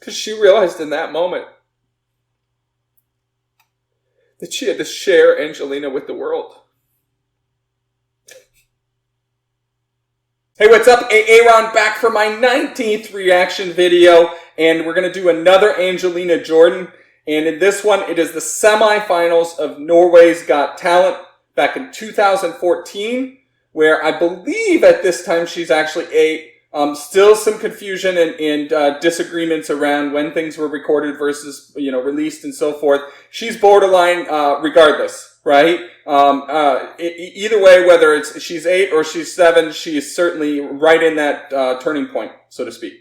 Because she realized in that moment that she had to share Angelina with the world. Hey, what's up? A-Aron back for my 19th reaction video. And we're going to do another Angelina Jordan. And in this one, it is the semifinals of Norway's Got Talent back in 2014, where I believe at this time she's actually 8. Still some confusion and disagreements around when things were recorded versus, released and so forth. She's borderline, regardless, right? Either way, whether she's 8 or she's 7, she is certainly right in that, turning point, so to speak.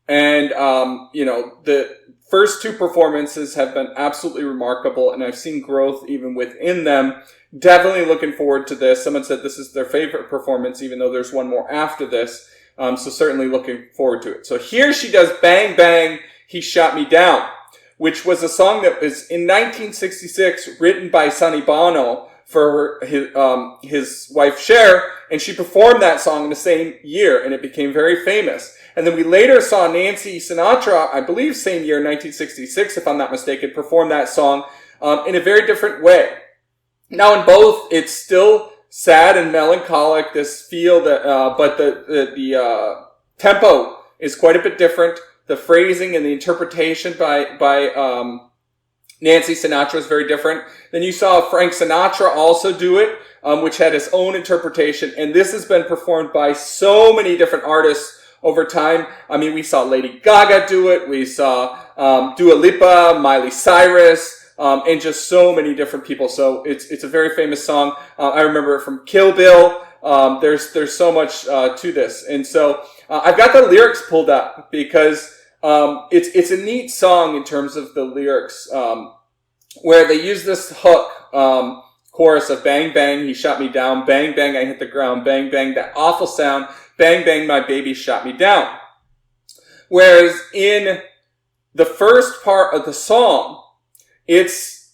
And, the first 2 performances have been absolutely remarkable, and I've seen growth even within them. Definitely looking forward to this. Someone said this is their favorite performance, even though there's one more after this. So certainly looking forward to it. So here she does Bang Bang, He Shot Me Down, which was a song that was in 1966 written by Sonny Bono for his wife Cher, and she performed that song in the same year, and it became very famous. And then we later saw Nancy Sinatra, I believe same year, 1966, if I'm not mistaken, perform that song in a very different way. Now in both, it's still sad and melancholic, this feel that, but the tempo is quite a bit different. The phrasing and the interpretation by Nancy Sinatra is very different. Then you saw Frank Sinatra also do it, which had his own interpretation. And this has been performed by so many different artists over time. I mean, we saw Lady Gaga do it. We saw Dua Lipa, Miley Cyrus, and just so many different people. So it's a very famous song. I remember it from Kill Bill. There's so much to this. And so I've got the lyrics pulled up because it's a neat song in terms of the lyrics, where they use this hook chorus of bang bang, he shot me down, bang bang, I hit the ground, bang bang, that awful sound, bang bang, my baby shot me down. Whereas in the first part of the song, it's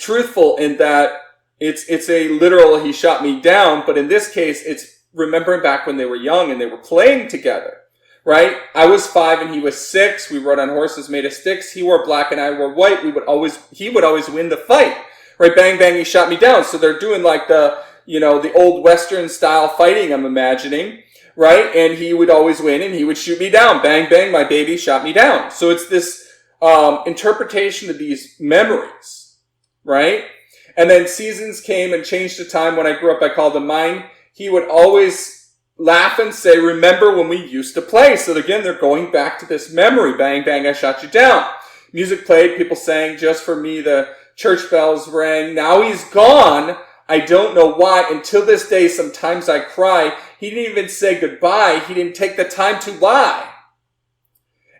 truthful in that it's a literal he shot me down, but in this case it's remembering back when they were young and they were playing together, right? I was 5 and he was 6. We rode on horses made of sticks. He wore black and I wore white. He would always win the fight, right? Bang bang, he shot me down. So they're doing like the old Western style fighting, I'm imagining, right? And he would always win and he would shoot me down. Bang bang, my baby shot me down. So it's this interpretation of these memories, right? And then seasons came and changed the time. When I grew up, I called them mine. He would always laugh and say, remember when we used to play. So again, they're going back to this memory. Bang, bang, I shot you down. Music played, people sang, just for me, the church bells rang. Now he's gone. I don't know why. Until this day, sometimes I cry. He didn't even say goodbye. He didn't take the time to lie.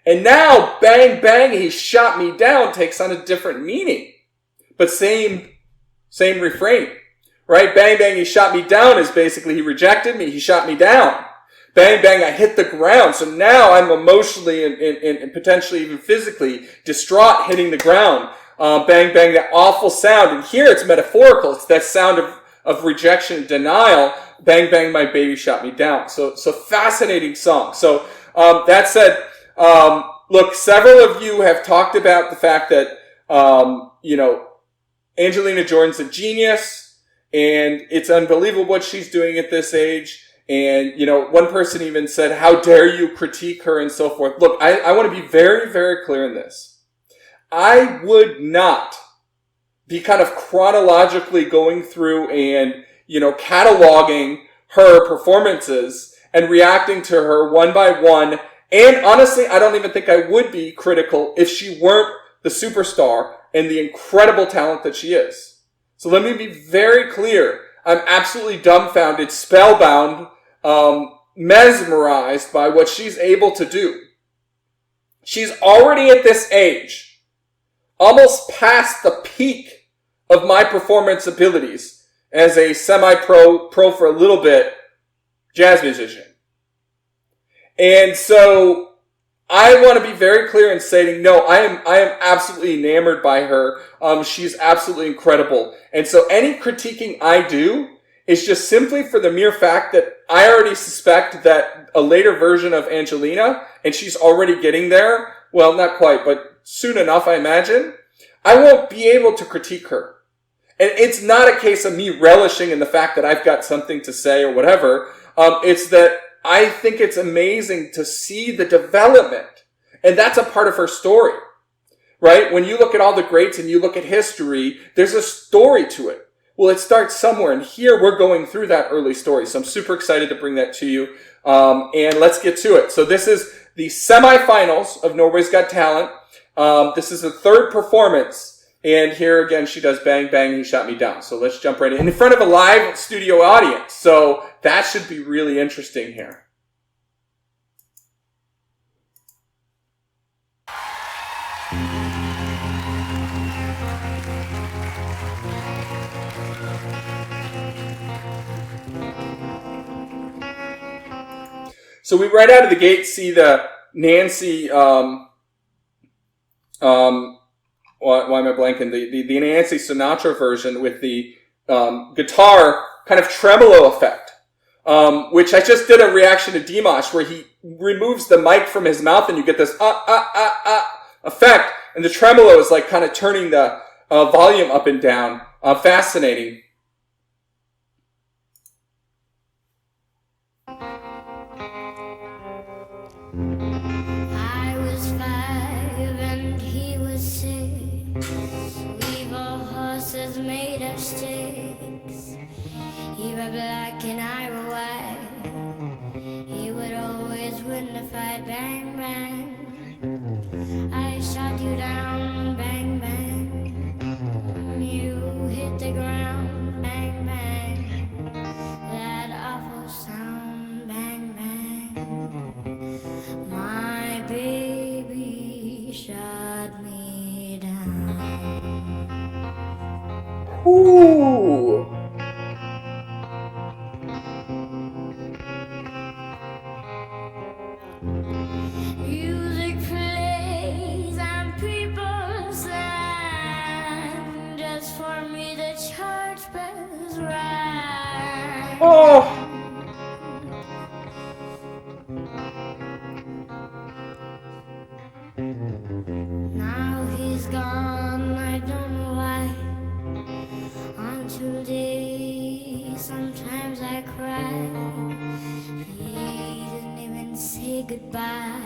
And now, bang, bang, he shot me down takes on a different meaning. But same refrain, right? Bang, bang, he shot me down is basically he rejected me, he shot me down. Bang, bang, I hit the ground. So now I'm emotionally and potentially even physically distraught hitting the ground. Bang, bang, that awful sound. And here it's metaphorical. It's that sound of rejection and denial. Bang, bang, my baby shot me down. So fascinating song. So that said, look, several of you have talked about the fact that, Angelina Jordan's a genius and it's unbelievable what she's doing at this age. And, one person even said, how dare you critique her and so forth. Look, I want to be very, very clear in this. I would not be kind of chronologically going through and, cataloging her performances and reacting to her one by one. And honestly, I don't even think I would be critical if she weren't the superstar and the incredible talent that she is. So let me be very clear. I'm absolutely dumbfounded, spellbound, mesmerized by what she's able to do. She's already at this age, almost past the peak of my performance abilities as a semi-pro for a little bit jazz musician. And so I want to be very clear in stating, no, I am absolutely enamored by her. She's absolutely incredible. And so any critiquing I do is just simply for the mere fact that I already suspect that a later version of Angelina, and she's already getting there, well, not quite, but soon enough, I imagine, I won't be able to critique her. And it's not a case of me relishing in the fact that I've got something to say or whatever. It's that I think it's amazing to see the development. And that's a part of her story, right? When you look at all the greats and you look at history, there's a story to it. Well, it starts somewhere, and here we're going through that early story. So I'm super excited to bring that to you. And let's get to it. So this is the semifinals of Norway's Got Talent. This is the third performance. And here again, she does Bang Bang, He Shot Me Down. So let's jump right in front of a live studio audience. So that should be really interesting here. So we right out of the gate see the Nancy, why am I blanking? The Nancy Sinatra version with the guitar kind of tremolo effect, which I just did a reaction to Dimash where he removes the mic from his mouth and you get this effect, and the tremolo is like kind of turning the volume up and down. Fascinating. I was 5 and he was 6. We were horses made of sticks. He were black and I were white. He would always win the fight. Bang, bang. I shot you down. Bang, bang. You hit the ground. Bang, bang. That awful sound. Bang, bang. My baby shot me down. Ooh. Music plays and people stand just for me. The church bells rang. Oh. Now he's gone, I don't know why. Until day, sometimes I cry. He didn't even say goodbye.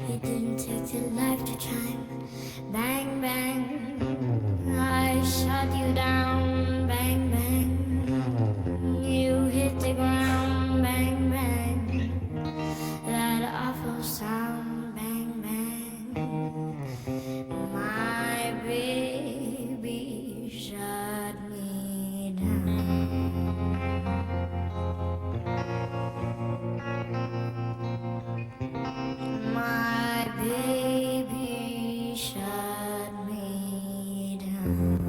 He didn't take the lifetime. Bang, bang. I shot you down. Bang, bang. You hit the ground. Bang, bang. That awful sound. Bang, bang. My baby shot me down. My baby shot me down.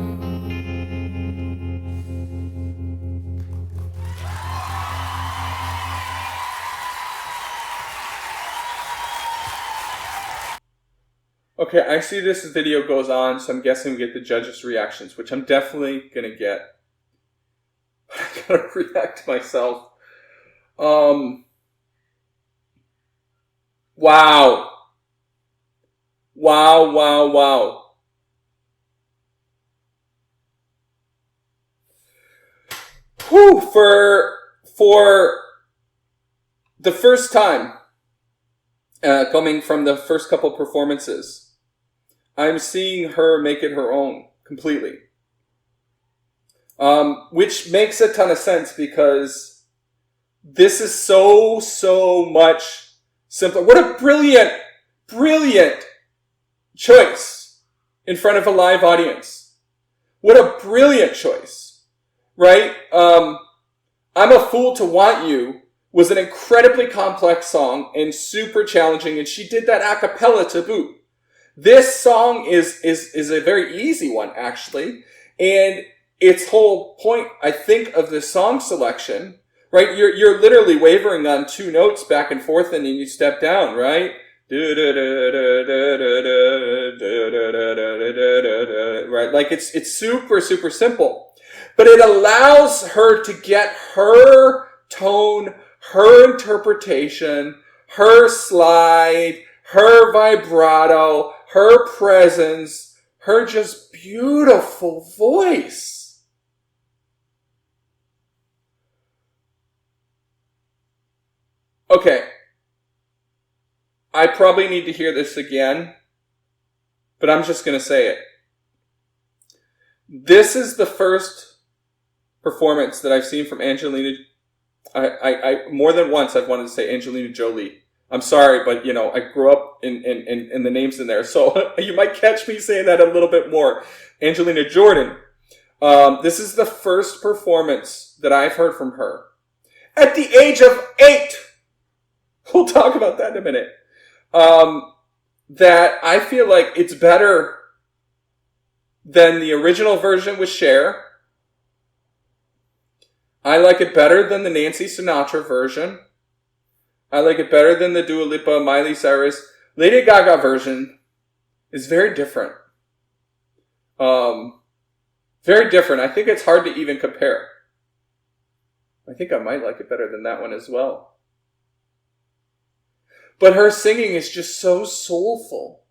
Okay, I see this video goes on, so I'm guessing we get the judges' reactions, which I'm definitely gonna get. I gotta react myself. Wow. Wow, wow, wow. Whew, for the first time, coming from the first couple performances, I'm seeing her make it her own completely. Which makes a ton of sense because this is so much simpler. What a brilliant choice in front of a live audience. What a brilliant choice, right? I'm a Fool to Want You was an incredibly complex song and super challenging, and she did that a cappella to boot. This song is a very easy one, actually, and its whole point, I think, of the song selection, right? You're literally wavering on two notes back and forth, and then you step down, right? Right? Like it's super simple, but it allows her to get her tone, her interpretation, her slide, her vibrato, her presence, her just beautiful voice. Okay. I probably need to hear this again, but I'm just going to say it. This is the first performance that I've seen from Angelina. I more than once I've wanted to say Angelina Jolie. I'm sorry, but I grew up in the names in there, so you might catch me saying that a little bit more. Angelina Jordan. This is the first performance that I've heard from her at the age of 8. We'll talk about that in a minute. That I feel like it's better than the original version with Cher. I like it better than the Nancy Sinatra version. I like it better than the Dua Lipa, Miley Cyrus. Lady Gaga version is very different. Very different. I think it's hard to even compare. I think I might like it better than that one as well. But her singing is just so soulful.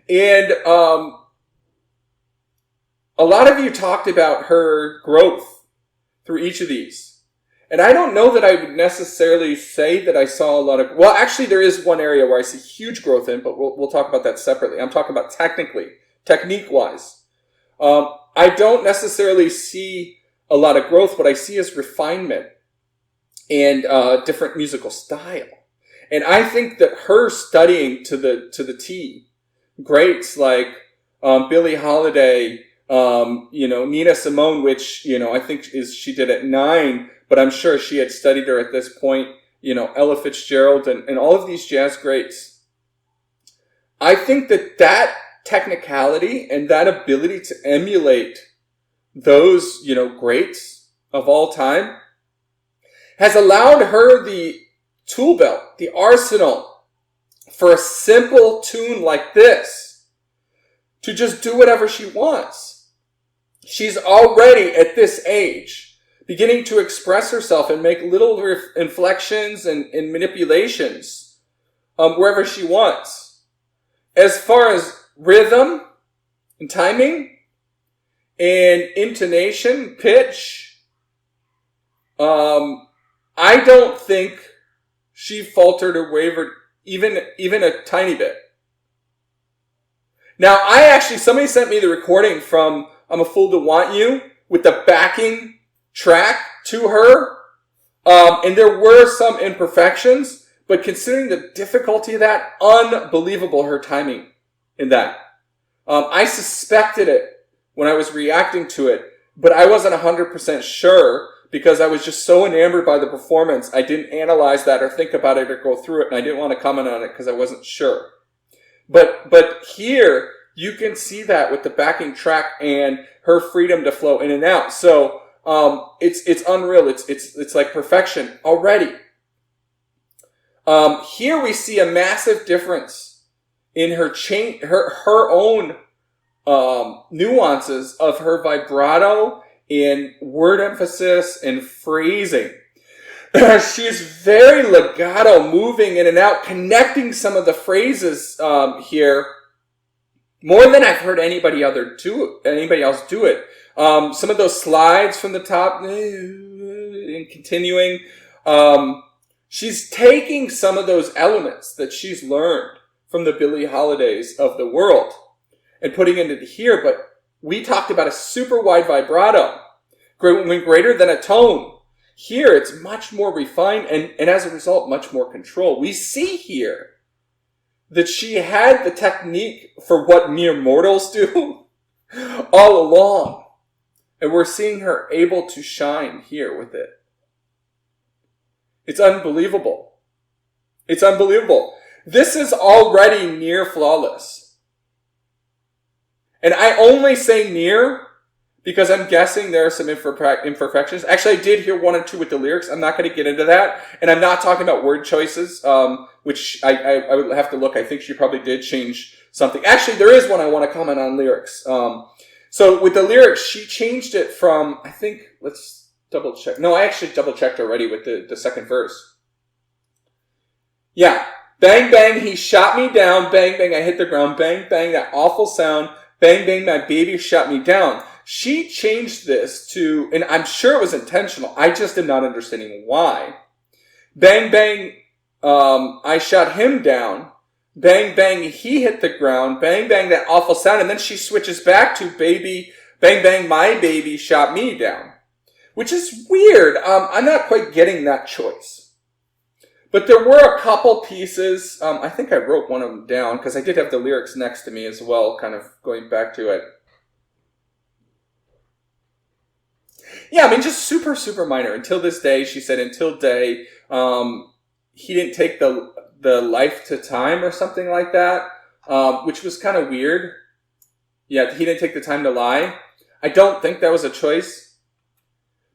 And a lot of you talked about her growth through each of these. And I don't know that I would necessarily say that I saw a lot of... Well, actually, there is one area where I see huge growth in, but we'll talk about that separately. I'm talking about technique-wise. I don't necessarily see a lot of growth. What I see is refinement and different musical style. And I think that her studying to the T, greats like Billie Holiday, Nina Simone, which I think she did at 9, but I'm sure she had studied her at this point. Ella Fitzgerald and all of these jazz greats. I think that technicality and that ability to emulate those greats of all time has allowed her the tool belt, the arsenal, for a simple tune like this to just do whatever she wants. She's already at this age beginning to express herself and make little inflections and manipulations wherever she wants. As far as rhythm and timing and intonation, pitch, I don't think she faltered or wavered even a tiny bit. Now, somebody sent me the recording from I'm a Fool to Want You with the backing track to her. And there were some imperfections, but considering the difficulty of that, unbelievable her timing in that. I suspected it when I was reacting to it, but I wasn't 100% sure because I was just so enamored by the performance. I didn't analyze that or think about it or go through it, and I didn't want to comment on it because I wasn't sure. But here, you can see that with the backing track and her freedom to flow in and out. So it's unreal. It's like perfection already. Here we see a massive difference in her own nuances of her vibrato and word emphasis and phrasing. She's very legato, moving in and out, connecting some of the phrases here more than I've heard anybody else do it. Some of those slides from the top and continuing. She's taking some of those elements that she's learned from the Billie Holidays of the world and putting into here. But we talked about a super wide vibrato, greater than a tone. Here, it's much more refined and as a result, much more control. We see here that she had the technique for what mere mortals do all along. And we're seeing her able to shine here with it. It's unbelievable. It's unbelievable. This is already near flawless. And I only say near because I'm guessing there are some imperfections. Actually, I did hear one or two with the lyrics. I'm not going to get into that. And I'm not talking about word choices, which I would have to look. I think she probably did change something. Actually, there is one I want to comment on lyrics. So with the lyrics, she changed it from, I think, let's double check. No, I actually double checked already with the second verse. Yeah. Bang, bang, he shot me down. Bang, bang, I hit the ground. Bang, bang, that awful sound. Bang, bang, my baby shot me down. She changed this to, and I'm sure it was intentional. I just am not understanding why. Bang, bang, I shot him down. Bang, bang, he hit the ground. Bang, bang, that awful sound. And then she switches back to baby, bang, bang, my baby shot me down. Which is weird. I'm not quite getting that choice. But there were a couple pieces. I think I wrote one of them down because I did have the lyrics next to me as well, kind of going back to it. Yeah, I mean, just super, super minor. Until this day, she said, until day, he didn't take the life to time or something like that, which was kind of weird. Yeah, he didn't take the time to lie. I don't think that was a choice.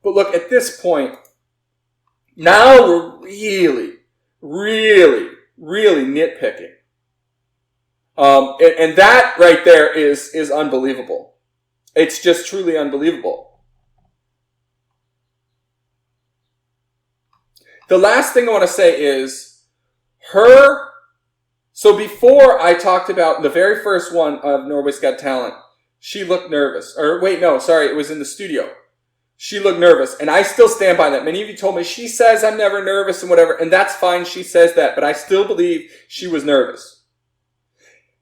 But look, at this point, now we're really, really, really nitpicking. And that right there is unbelievable. It's just truly unbelievable. The last thing I want to say is so before I talked about the very first one of Norway's Got Talent, she looked nervous. Or wait, no, sorry, it was in the studio. She looked nervous, and I still stand by that. Many of you told me she says I'm never nervous and whatever, and that's fine, she says that, but I still believe she was nervous.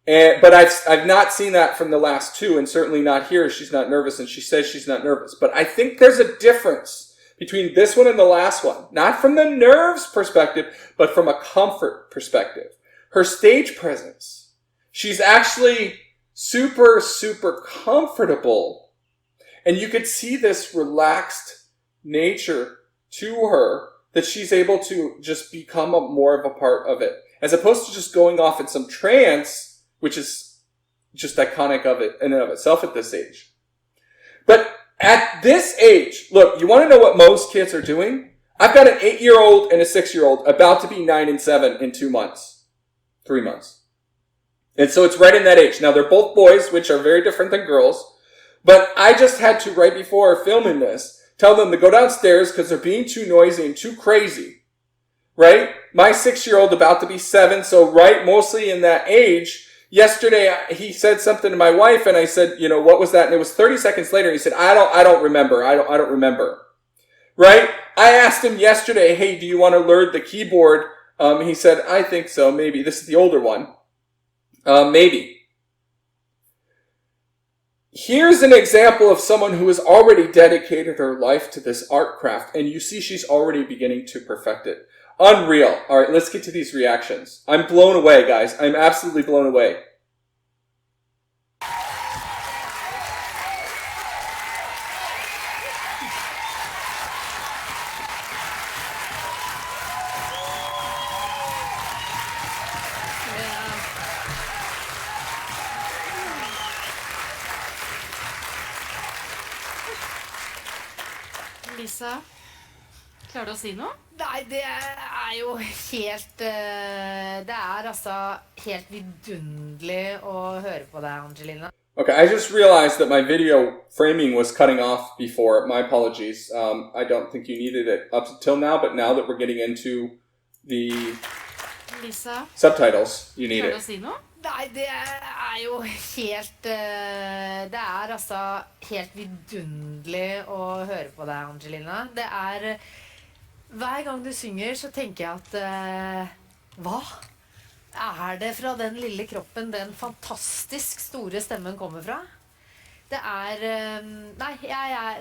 But I've not seen that from the last two, and certainly not here. She's not nervous, and she says she's not nervous. But I think there's a difference between this one and the last one. Not from the nerves perspective, but from a comfort perspective. Her stage presence. She's actually super, super comfortable. And you could see this relaxed nature to her, that she's able to just become more of a part of it. As opposed to just going off in some trance, which is just iconic of it in and of itself at this age. But at this age, look, you want to know what most kids are doing? I've got an 8-year-old and a 6-year-old about to be 9 and 7 in 2 months. 3 months. And so it's right in that age. Now, they're both boys, which are very different than girls. But I just had to, right before filming this, tell them to go downstairs because they're being too noisy and too crazy. Right? My 6-year-old about to be 7, so right mostly in that age. Yesterday, he said something to my wife, and I said, what was that? And it was 30 seconds later, and he said, I don't remember. I don't remember. Right? I asked him yesterday, hey, do you want to learn the keyboard? He said, I think so, maybe. This is the older one. Maybe. Here's an example of someone who has already dedicated her life to this art craft, and you see she's already beginning to perfect it. Unreal. All right, let's get to these reactions. I'm blown away, guys. I'm absolutely blown away. Lisa, klarer du å si noe? Nei, det er jo helt Det er altså helt vidunderlig å høre på deg, Angelina. Okay, I just realized that my video framing was cutting off before. My apologies. I don't think you needed it up until now, but now that we're getting into the Lisa, subtitles, you need klarer du å it. si noe? Nei, det er jo helt Det er altså helt vidunderlig å høre på deg, Angelina. Det er Hver gang du synger, så tenker jeg at hva er det fra den lille kroppen den fantastisk store stemmen kommer fra? Det er Nei,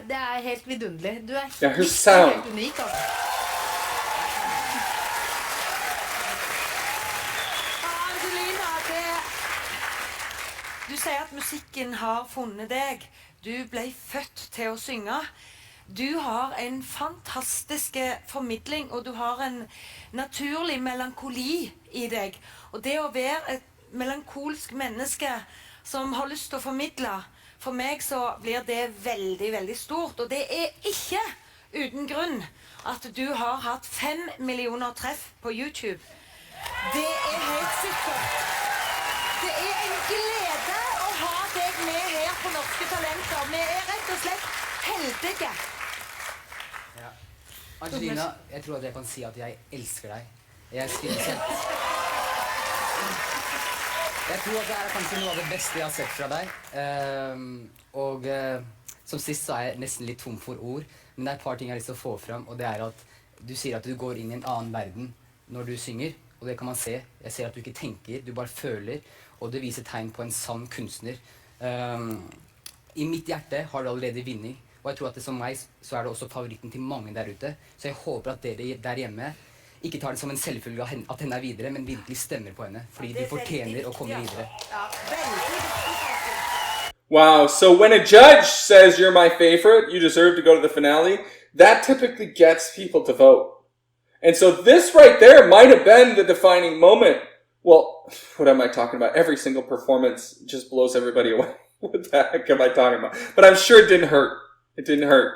det er helt vidunderlig. Du er Yeah, her sound. helt unik, altså. Angelina, du sier at musikken har funnet deg. Du ble født til å synge. Du har en fantastisk formidling, og du har en naturlig melankoli i deg. Og det å være et melankolsk menneske som har lyst til å formidle, for meg så blir det veldig, veldig stort. Og det er ikke uten grunn at du har hatt 5 millioner treff på YouTube. Det er helt sikkert. Det er en glede å ha deg med her på Norske Talenter. Vi er rett og slett heldige. Angelina, jeg tror at jeg kan si at jeg elsker deg. Jeg synes at jeg tror at det er kanskje noe av det beste jeg har sett fra deg. Som sist så er jeg nesten litt tom for ord, men det er et par ting jeg har lyst til å få fram, og det er at du sier at du går inn i en annen verden når du synger, og det kan man se. Jeg ser at du ikke tenker, du bare føler, og det viser tegn på en sann kunstner. I mitt hjerte har du allerede vunnet, og jeg tror at det som meg, så er det også favoritten til mange der ute. Så jeg håper at dere der hjemme ikke tar det som en selvfølge at henne er videre, men virkelig stemmer på henne, fordi de fortjener å komme videre. Wow, so when a judge says you're my favorite, you deserve to go to the finale, that typically gets people to vote. And so this right there might have been the defining moment. Well, what am I talking about? Every single performance just blows everybody away. What the heck am I talking about? But I'm sure it didn't hurt. It didn't hurt.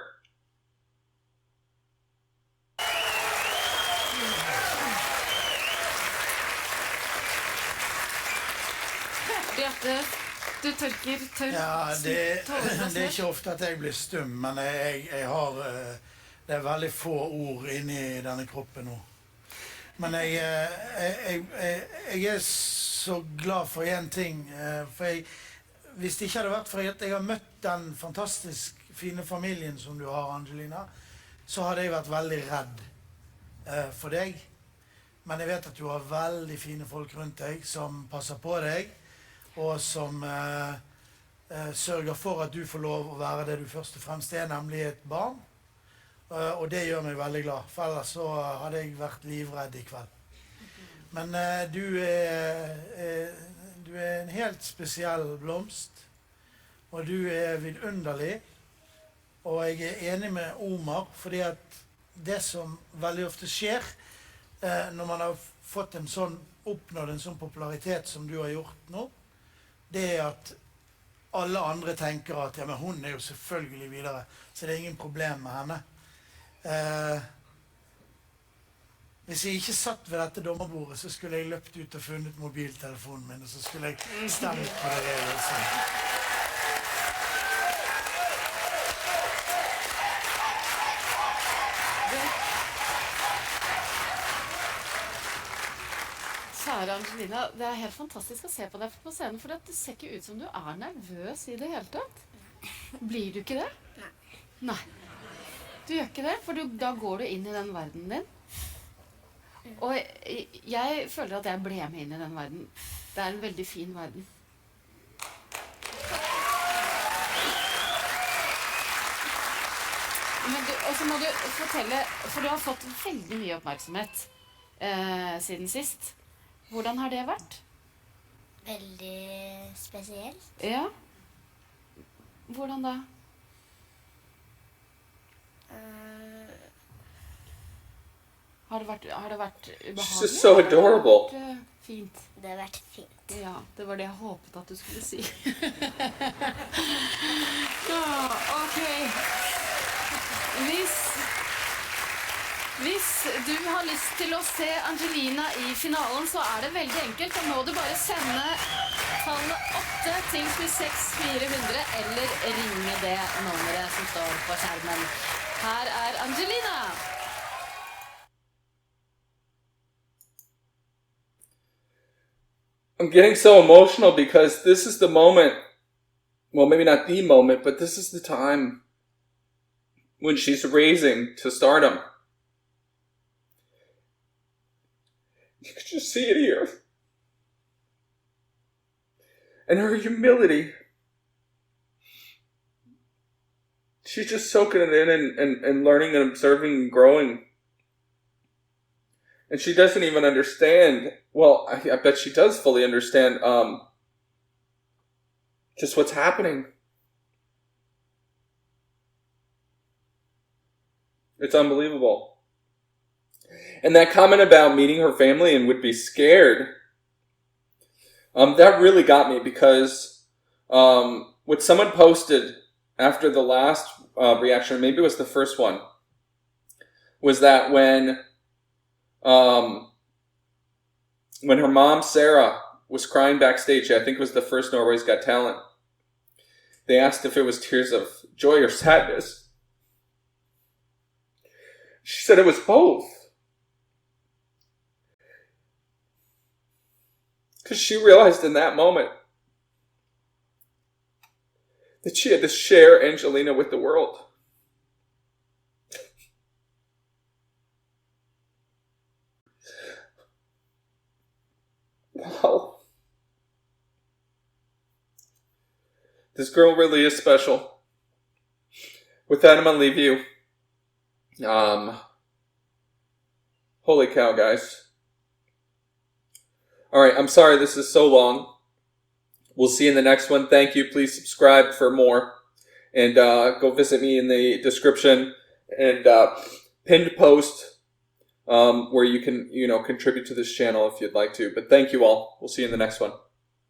Bjarte, du tørker tørr. Ja, det er ikke ofte at jeg blir stum, men jeg har det er veldig få ord inni denne kroppen nå. Men jeg er så glad for en ting, for hvis det ikke hadde vært for at jeg har møtt den fantastisk fine familien som du har, Angelina, så hadde jeg vært veldig redd for deg. Men jeg vet at du har veldig fine folk rundt deg som passer på deg, og som sørger for at du får lov å være det du først og fremst er, nemlig et barn. Og det gjør meg veldig glad, for ellers så hadde jeg vært livredd i kveld. Men du er en helt spesiell blomst, og du er vidunderlig. Og jeg er enig med Omar, fordi at det som veldig ofte skjer når man har oppnådd en sånn popularitet som du har gjort nå, det er at alle andre tenker at ja, men hun er jo selvfølgelig videre, så det er ingen problem med henne. Hvis jeg ikke satt ved dette dommerbordet, så skulle jeg løpt ut og funnet mobiltelefonen min, og så skulle jeg stemt på det også. Kjære Angelina, det er helt fantastisk å se på deg på scenen, for det ser ikke ut som du er nervøs i det hele tatt. Blir du ikke det? Nei. Du gjør ikke det, for da går du inn i den verdenen din. Og jeg føler at jeg ble med inn i den verdenen. Det er en veldig fin verden. Og så må du fortelle, for du har fått veldig mye oppmerksomhet siden sist. Hvordan har det vært? Veldig spesielt. Ja. Hvordan da? Har det vært ubehagelig? She's just so adorable. Har det vært fint? Det har vært fint. Ja, det var det jeg håpet at du skulle si. Ja, ok. Hvis du har lyst til å se Angelina i finalen, så er det veldig enkelt. Da må du bare sende tallet 8 til 26400, eller ringe det nummeret som står på skjermen. Her er Angelina! I'm getting so emotional because this is the moment, well, maybe not the moment, but this is the time when she's raising to stardom. You could just see it here. And her humility. She's just soaking it in and learning and observing and growing. And she doesn't even understand, well, I bet she does fully understand just what's happening. It's unbelievable. And that comment about meeting her family and would be scared, that really got me, because what someone posted after the last reaction, maybe it was the first one, was that when her mom, Sarah, was crying backstage, I think it was the first Norway's Got Talent, they asked if it was tears of joy or sadness. She said it was both. Because she realized in that moment that she had to share Angelina with the world. Wow. This girl really is special. With that, I'm going to leave you. Holy cow, guys. Alright, I'm sorry this is so long. We'll see you in the next one. Thank you. Please subscribe for more. And go visit me in the description and pinned post where you can, contribute to this channel if you'd like to. But thank you all. We'll see you in the next one.